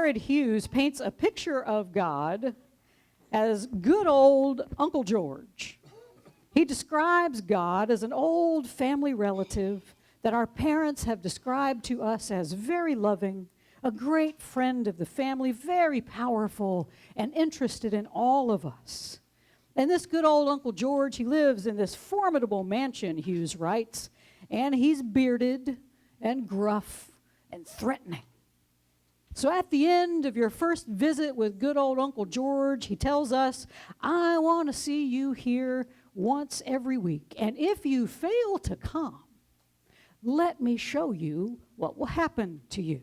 Jared Hughes paints a picture of God as good old Uncle George. He describes God as an old family relative that our parents have described to us as very loving, a great friend of the family, very powerful, and interested in all of us. And this good old Uncle George, he lives in this formidable mansion, Hughes writes, and he's bearded and gruff and threatening. So at the end of your first visit with good old Uncle George, he tells us, I want to see you here once every week. And if you fail to come, let me show you what will happen to you.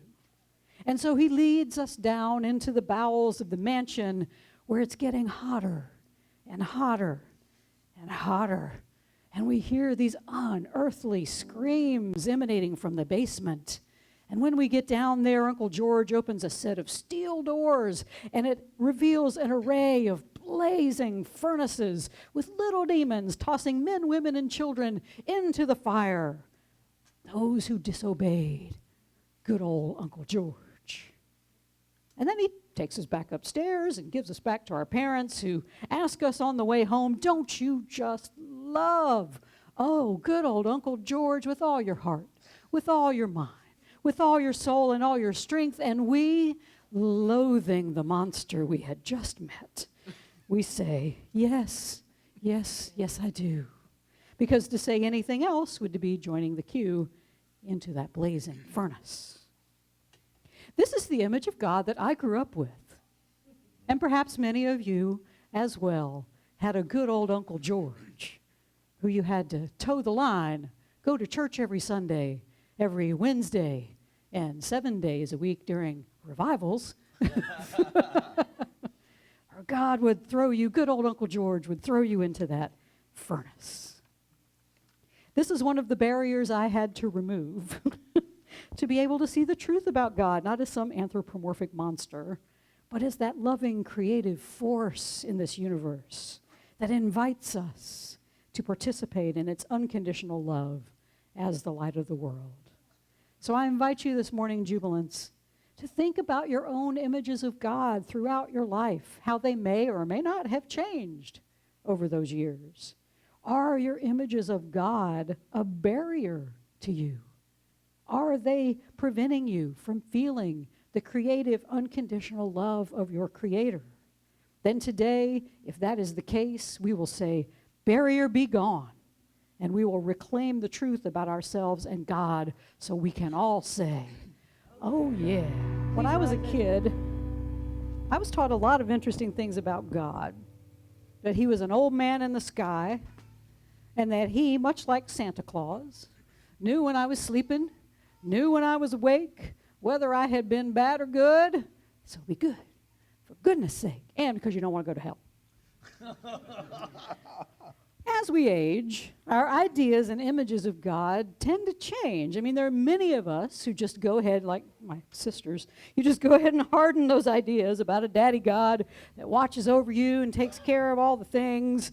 And so he leads us down into the bowels of the mansion where it's getting hotter and hotter and hotter. And we hear these unearthly screams emanating from the basement. And when we get down there, Uncle George opens a set of steel doors, and it reveals an array of blazing furnaces with little demons tossing men, women, and children into the fire. Those who disobeyed good old Uncle George. And then he takes us back upstairs and gives us back to our parents, who ask us on the way home, don't you just love, oh, good old Uncle George with all your heart, with all your mind, with all your soul and all your strength? And we, loathing the monster we had just met, we say, yes, yes, yes, I do. Because to say anything else would be joining the queue into that blazing furnace. This is the image of God that I grew up with. And perhaps many of you as well had a good old Uncle George who you had to toe the line, go to church every Sunday, every Wednesday, and 7 days a week during revivals. Or God would throw you, good old Uncle George would throw you into that furnace. This is one of the barriers I had to remove to be able to see the truth about God, not as some anthropomorphic monster, but as that loving, creative force in this universe that invites us to participate in its unconditional love as the light of the world. So I invite you this morning, Jubilants, to think about your own images of God throughout your life, how they may or may not have changed over those years. Are your images of God a barrier to you? Are they preventing you from feeling the creative, unconditional love of your Creator? Then today, if that is the case, we will say, barrier be gone. And we will reclaim the truth about ourselves and God so we can all say, oh yeah. When I was a kid, I was taught a lot of interesting things about God. That he was an old man in the sky, and that he, much like Santa Claus, knew when I was sleeping, knew when I was awake, whether I had been bad or good. So be good, for goodness sake, and because you don't want to go to hell. As we age, our ideas and images of God tend to change. I mean, there are many of us who just go ahead, like my sisters, you just go ahead and harden those ideas about a daddy God that watches over you and takes care of all the things.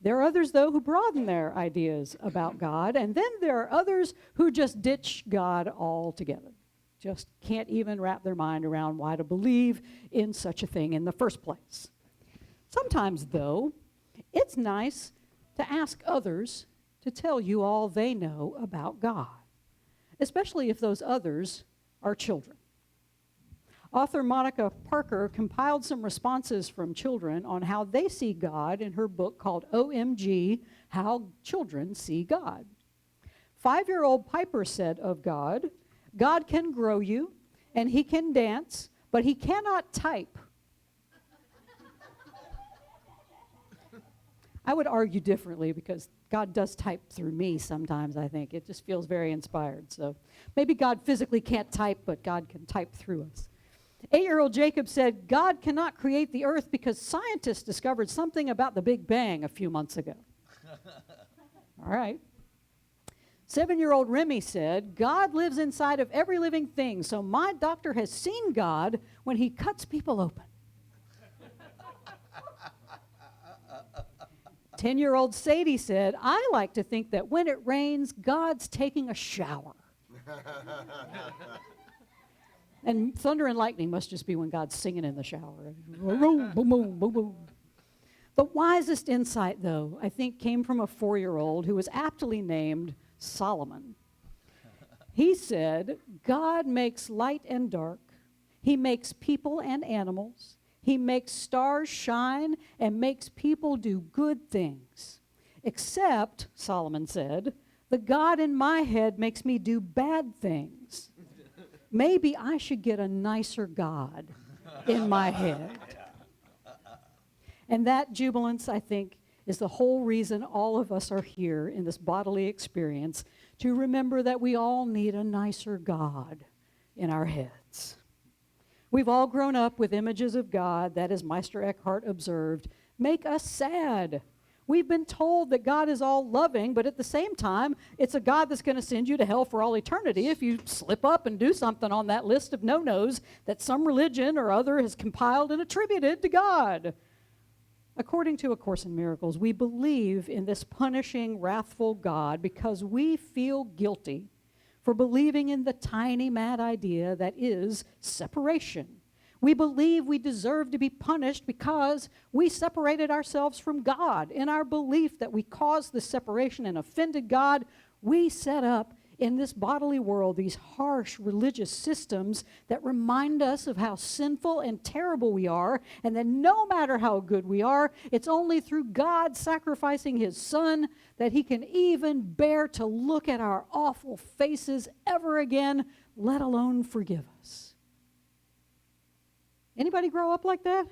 There are others, though, who broaden their ideas about God, and then there are others who just ditch God altogether. Just can't even wrap their mind around why to believe in such a thing in the first place. Sometimes, though, it's nice to ask others to tell you all they know about God, especially if those others are children. Author Monica Parker compiled some responses from children on how they see God in her book called OMG, How Children See God. 5-year-old Piper said of God, God can grow you and he can dance, but he cannot type. I would argue differently because God does type through me sometimes, I think. It just feels very inspired. So maybe God physically can't type, but God can type through us. 8-year-old Jacob said, God cannot create the earth because scientists discovered something about the Big Bang a few months ago. All right. 7-year-old Remy said, God lives inside of every living thing, so my doctor has seen God when he cuts people open. 10-year-old Sadie said, I like to think that when it rains, God's taking a shower. And thunder and lightning must just be when God's singing in the shower. Boom, boom, boom, boom, boom. The wisest insight, though, I think came from a 4-year-old who was aptly named Solomon. He said, God makes light and dark. He makes people and animals. He makes stars shine and makes people do good things. Except, Solomon said, the God in my head makes me do bad things. Maybe I should get a nicer God in my head. And that, jubilance, I think, is the whole reason all of us are here in this bodily experience, to remember that we all need a nicer God in our heads. We've all grown up with images of God that, as Meister Eckhart observed, make us sad. We've been told that God is all loving, but at the same time, it's a God that's going to send you to hell for all eternity if you slip up and do something on that list of no-nos that some religion or other has compiled and attributed to God. According to A Course in Miracles, we believe in this punishing, wrathful God because we feel guilty for believing in the tiny, mad idea that is separation. We believe we deserve to be punished because we separated ourselves from God. In our belief that we caused this separation and offended God, we set up in this bodily world these harsh religious systems that remind us of how sinful and terrible we are, and that no matter how good we are, it's only through God sacrificing his Son that he can even bear to look at our awful faces ever again, let alone forgive us. Anybody grow up like that?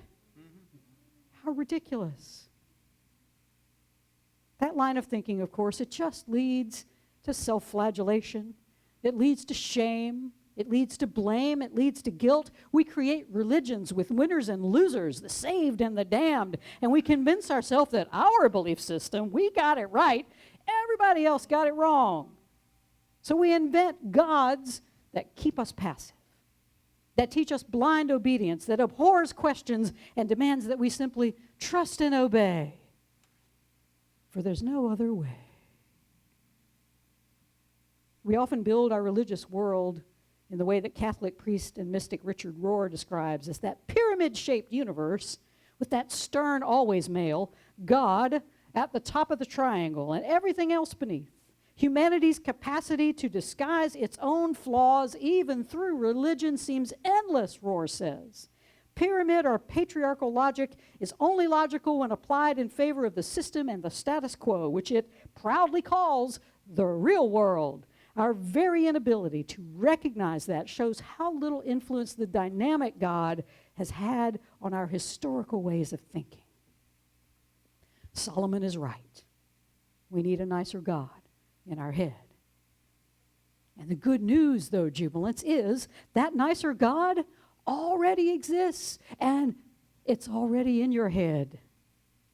How ridiculous. That line of thinking, of course, it just leads to self-flagellation. It leads to shame. It leads to blame. It leads to guilt. We create religions with winners and losers, the saved and the damned, and we convince ourselves that our belief system, we got it right, everybody else got it wrong. So we invent gods that keep us passive, that teach us blind obedience, that abhors questions and demands that we simply trust and obey. For there's no other way. We often build our religious world in the way that Catholic priest and mystic Richard Rohr describes as that pyramid-shaped universe with that stern, always male, God at the top of the triangle and everything else beneath. Humanity's capacity to disguise its own flaws, even through religion, seems endless, Rohr says. Pyramid or patriarchal logic is only logical when applied in favor of the system and the status quo, which it proudly calls the real world. Our very inability to recognize that shows how little influence the dynamic God has had on our historical ways of thinking. Solomon is right. We need a nicer God in our head. And the good news, though, jubilance, is that nicer God already exists, and it's already in your head.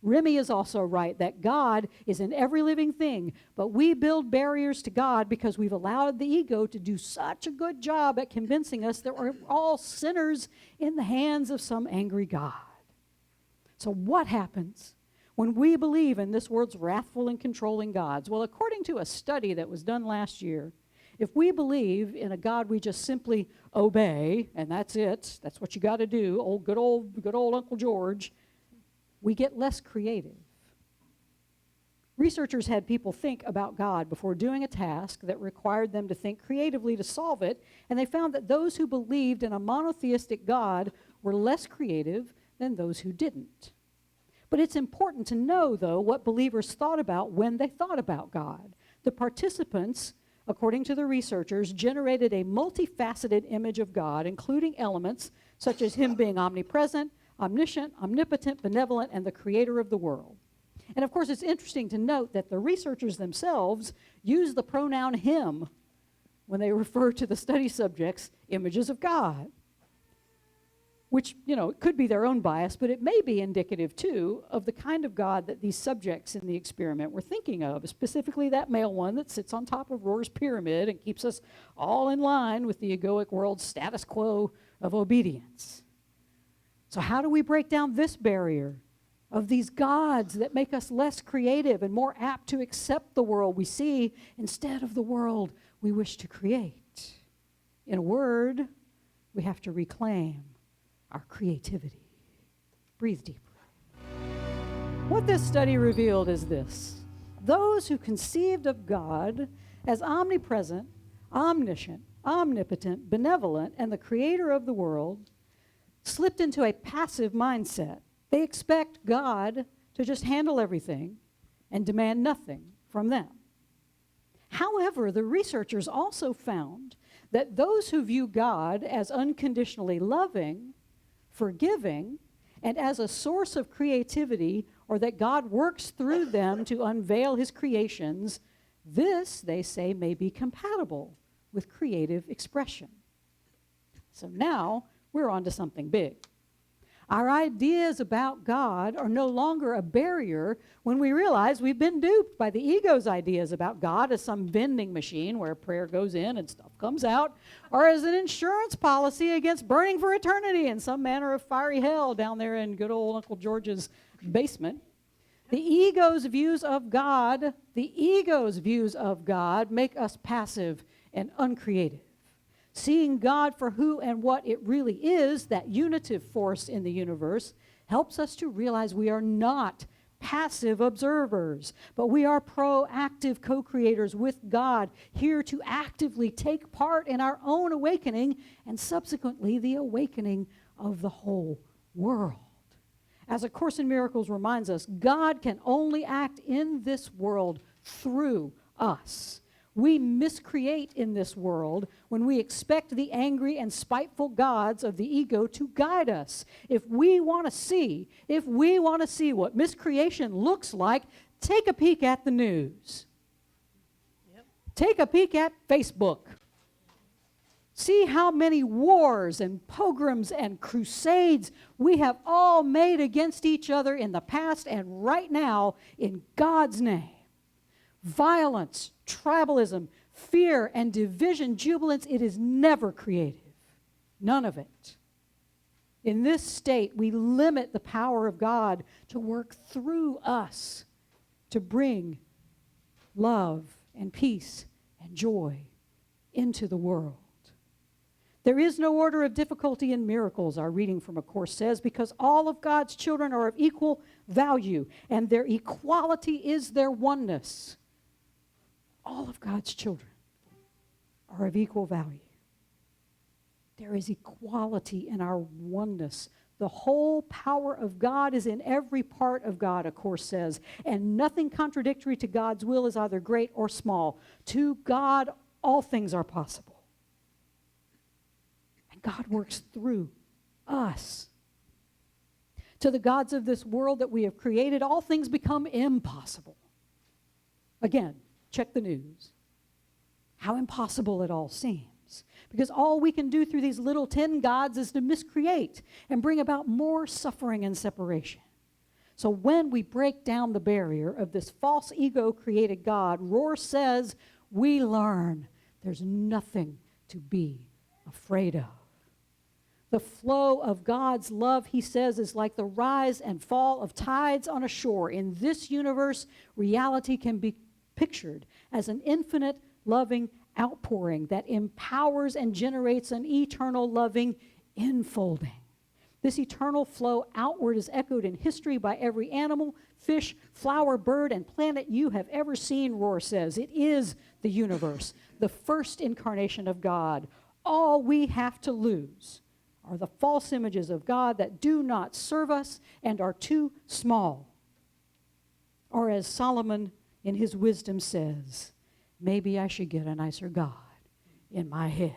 Remy is also right that God is in every living thing, but we build barriers to God because we've allowed the ego to do such a good job at convincing us that we're all sinners in the hands of some angry God. So what happens when we believe in this world's wrathful and controlling gods? Well, according to a study that was done last year, if we believe in a God we just simply obey, and that's it, that's what you got to do, good old Uncle George, we get less creative. Researchers had people think about God before doing a task that required them to think creatively to solve it, and they found that those who believed in a monotheistic God were less creative than those who didn't. But it's important to know, though, what believers thought about when they thought about God. The participants, according to the researchers, generated a multifaceted image of God, including elements such as him being omnipresent, omniscient, omnipotent, benevolent, and the creator of the world. And of course, it's interesting to note that the researchers themselves use the pronoun him when they refer to the study subjects' images of God, which, it could be their own bias, but it may be indicative, too, of the kind of God that these subjects in the experiment were thinking of, specifically that male one that sits on top of Rohr's pyramid and keeps us all in line with the egoic world's status quo of obedience. So how do we break down this barrier of these gods that make us less creative and more apt to accept the world we see instead of the world we wish to create? In a word, we have to reclaim our creativity. Breathe deeply. What this study revealed is this: those who conceived of God as omnipresent, omniscient, omnipotent, benevolent, and the creator of the world slipped into a passive mindset. They expect God to just handle everything and demand nothing from them. However, the researchers also found that those who view God as unconditionally loving, forgiving, and as a source of creativity, or that God works through them to unveil his creations, this, they say, may be compatible with creative expression. So now we're on to something big. Our ideas about God are no longer a barrier when we realize we've been duped by the ego's ideas about God as some vending machine where prayer goes in and stuff comes out, or as an insurance policy against burning for eternity in some manner of fiery hell down there in good old Uncle George's basement. The ego's views of God make us passive and uncreative. Seeing God for who and what it really is, that unitive force in the universe, helps us to realize we are not passive observers, but we are proactive co-creators with God, here to actively take part in our own awakening and subsequently the awakening of the whole world. As A Course in Miracles reminds us, God can only act in this world through us. We miscreate in this world when we expect the angry and spiteful gods of the ego to guide us. If we want to see what miscreation looks like, take a peek at the news. Yep. Take a peek at Facebook. See how many wars and pogroms and crusades we have all made against each other in the past and right now in God's name. Violence, tribalism, fear, and division, jubilance, it is never creative. None of it. In this state, we limit the power of God to work through us to bring love and peace and joy into the world. There is no order of difficulty in miracles, our reading from A Course says, because all of God's children are of equal value, and their equality is their oneness. All of God's children are of equal value. There is equality in our oneness. The whole power of God is in every part of God, A Course says, and nothing contradictory to God's will is either great or small. To God, all things are possible. And God works through us. To the gods of this world that we have created, all things become impossible. Again, check the news. How impossible it all seems. Because all we can do through these little 10 gods is to miscreate and bring about more suffering and separation. So when we break down the barrier of this false ego-created God, Rohr says, we learn there's nothing to be afraid of. The flow of God's love, he says, is like the rise and fall of tides on a shore. In this universe, reality can be pictured as an infinite loving outpouring that empowers and generates an eternal loving infolding. This eternal flow outward is echoed in history by every animal, fish, flower, bird, and planet you have ever seen, Rohr says. It is the universe, the first incarnation of God. All we have to lose are the false images of God that do not serve us and are too small. Or as Solomon in his wisdom says, maybe I should get a nicer God in my head.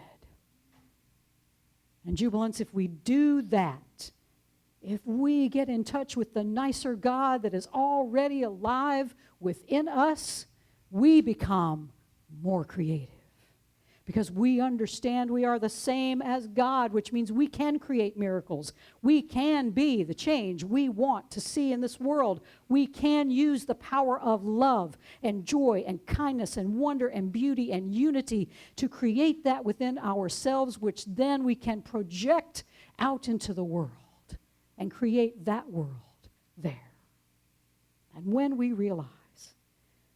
And jubilants, if we do that, if we get in touch with the nicer God that is already alive within us, we become more creative. Because we understand we are the same as God, which means we can create miracles. We can be the change we want to see in this world. We can use the power of love and joy and kindness and wonder and beauty and unity to create that within ourselves, which then we can project out into the world and create that world there. And when we realize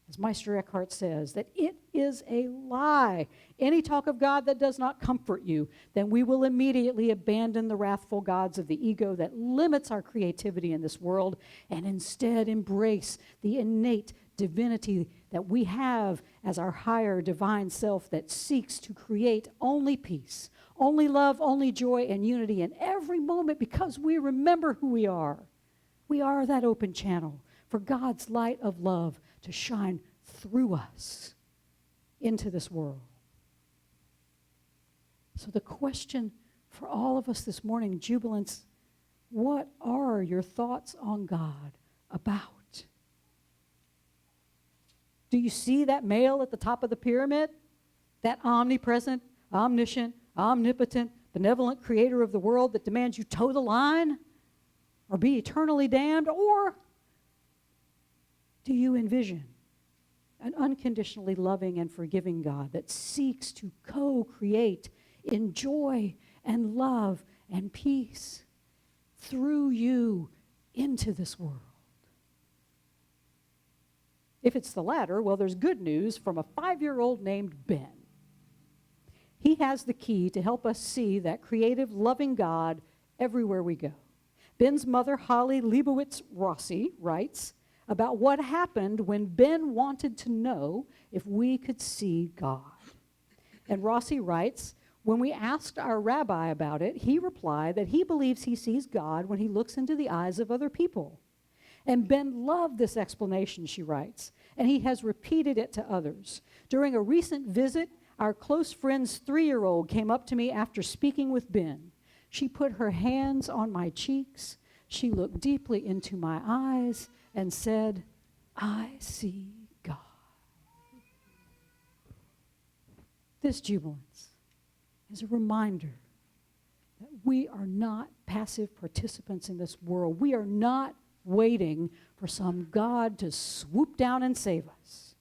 as Meister Eckhart says, that it is a lie. Any talk of God that does not comfort you, then we will immediately abandon the wrathful gods of the ego that limits our creativity in this world and instead embrace the innate divinity that we have as our higher divine self that seeks to create only peace, only love, only joy, and unity in every moment because we remember who we are. We are that open channel for God's light of love to shine through us into this world. So the question for all of us this morning, Jubilants, what are your thoughts on God about? Do you see that male at the top of the pyramid? That omnipresent, omniscient, omnipotent, benevolent creator of the world that demands you toe the line or be eternally damned? Or do you envision an unconditionally loving and forgiving God that seeks to co-create in joy and love and peace through you into this world? If it's the latter, well, there's good news from a 5-year-old named Ben. He has the key to help us see that creative, loving God everywhere we go. Ben's mother, Holly Leibowitz Rossi, writes about what happened when Ben wanted to know if we could see God. And Rossi writes, when we asked our rabbi about it, he replied that he believes he sees God when he looks into the eyes of other people. And Ben loved this explanation, she writes, and he has repeated it to others. During a recent visit, our close friend's 3-year-old came up to me after speaking with Ben. She put her hands on my cheeks, she looked deeply into my eyes, and said, I see God. This jubilance is a reminder that we are not passive participants in this world. We are not waiting for some God to swoop down and save us.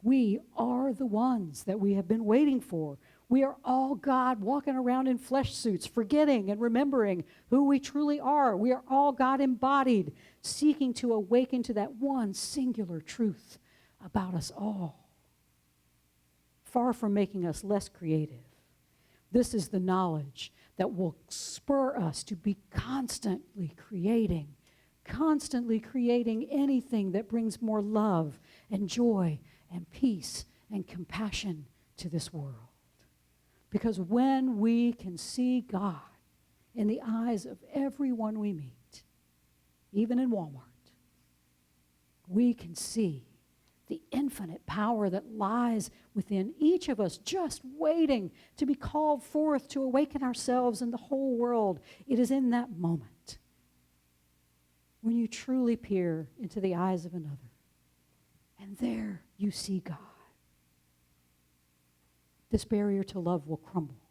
We are the ones that we have been waiting for. We are all God walking around in flesh suits, forgetting and remembering who we truly are. We are all God embodied, seeking to awaken to that one singular truth about us all. Far from making us less creative, this is the knowledge that will spur us to be constantly creating anything that brings more love and joy and peace and compassion to this world. Because when we can see God in the eyes of everyone we meet, even in Walmart, we can see the infinite power that lies within each of us, just waiting to be called forth to awaken ourselves and the whole world. It is in that moment when you truly peer into the eyes of another, and there you see God. This barrier to love will crumble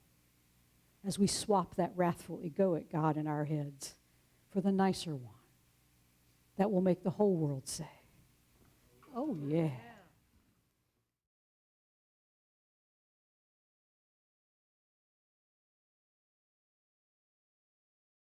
as we swap that wrathful, egoic God in our heads for the nicer one that will make the whole world say, oh yeah.